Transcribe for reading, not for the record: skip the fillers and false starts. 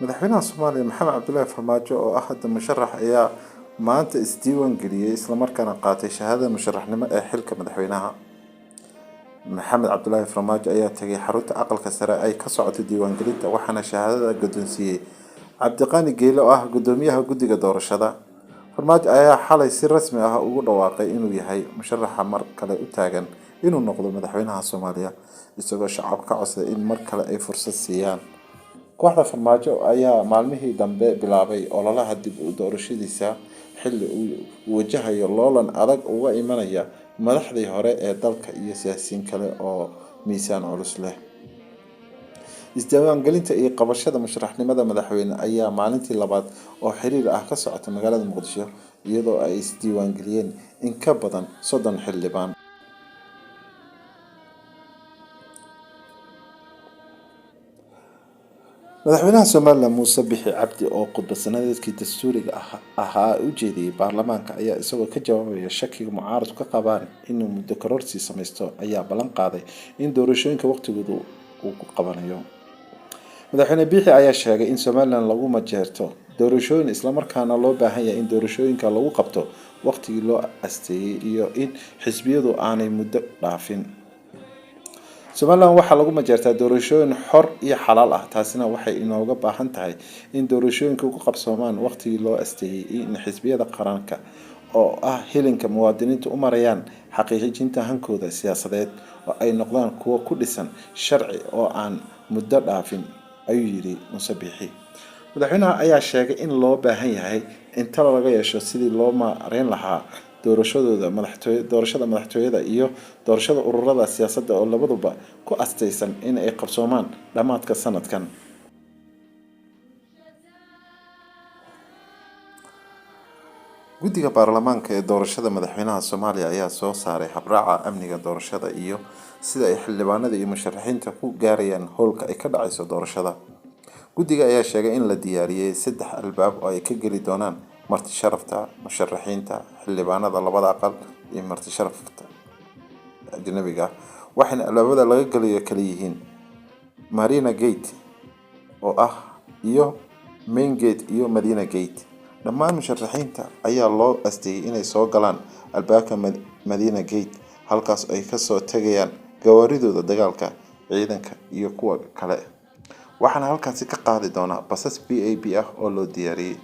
madaxweynaha Soomaaliya Maxamed Cabdullaahi Farmaajo oo ah hadda musharax ayaa maanta isdiiwaan geliyay isla markaana qaatay shahaadada musharaxnimo ee xilka madaxweynaha. Maxamed Cabdullaahi Farmaajo ayaa tagay xarunta aqalka sare ay ka socotay diiwaangelinta waxaana shahaadada guddoonsiiyay Cabdiqani Geyle oo ah gudoomiyaha guddiga doorashada. Farmaajo ayaa xalay si rasmi ah ugu dhawaaqay inuu yahay musharaxa mar kale u taagan inuu noqdo madaxweynaha Soomaaliya isagoo shacabka ka codsaday in mar kale ay fursad siiyaan. Kooxda Farmaajo ayaa maalmihii dambe bilaabay ololaha dib u doorashadiisa xilli uu wajahayo loolan adag uga imanaya madaxdii hore ee dalka iyo siyaasiyiin kale oo miisaan culus leh. Isdiiwaangelinta iyo qabashada musharaxnimada madaxweyne ayaa maalintii labaad oo xiriir ah ka socota magaalada Muqdisho iyadoo ay isdiiwaangeliyeen in ka badan 30 xildhibaan. madaxweynaha Soomaaliland Muuse Bixi Cabdi oo khudbad sanadeedkii dastuuriga ahaa u jeediyay baarlamaanka ayaa isagoo ka jawaabaya shakiga mucaaradku ka qabaan inuu muddo kororsi samaysto ayaa ballan qaaday in doorashooyinka waqtigooda uu ku qabanayo. madaxweyne Bixi ayaa sheegay in Soomaaliland lagu majeerto doorashooyin isla markaana loo baahan yahay in doorashooyinka lagu qabto waqtigii loo asteeyay iyo in xisbiyadu aanay muddo dhaafin. Soomaaliland waxaa lagu majeertaa doorashooyin xor iyo xalaal ah taasina waxay inooga baahan tahay in doorashooyinku ku qabsoomaan waqtigii loo asteeyay in xisbiyada qaranka oo ah hilinka muwaadiniintu u marayaan xaqiijinta hankooda siyaasadeed oo ay noqdaan kuwo ku dhisan sharci oo aan muddo dhaafin ayuu yiri Muuse Bixi. madaxweynaha ayaa sheegay in loo baahan yahay in talo laga yeesho sidii loo maareyn lahaa doorashada madaxtooyada iyo doorashada ururada siyaasadda oo labaduba ku astaysan in ay qabsoomaan dhamaadka sanadkan. guddiga baarlamaanka ee doorashada madaxweynaha Soomaaliya ayaa soo saaray habraaca amniga doorashada iyo sida ay xildhibaanada iyo musharaxiinta ku gaarayaan howlka ay ka dhacayso doorashada. guddiga ayaa sheegay in la diyaariyay 3 albaab oo ay ka geli doonaan marti sharafta musharaxiinta xildhibaanada labada aqal iyo marti sharafta ajnabiga waxaana albaabada laga galayo kala yihiin Marina Gate oo ah iyo Main Gate iyo Medina Gate. dhammaan musharaxiinta ayaa loo asteeyay inay soo galaan albaabka Medina Gate halkaas ay ka soo tagayaan gawaaridooda dagaalka ciidanka iyo kuwa kale waxaana halkaasi ka qaadi doona basas PAP ah oo loo diyaariyay.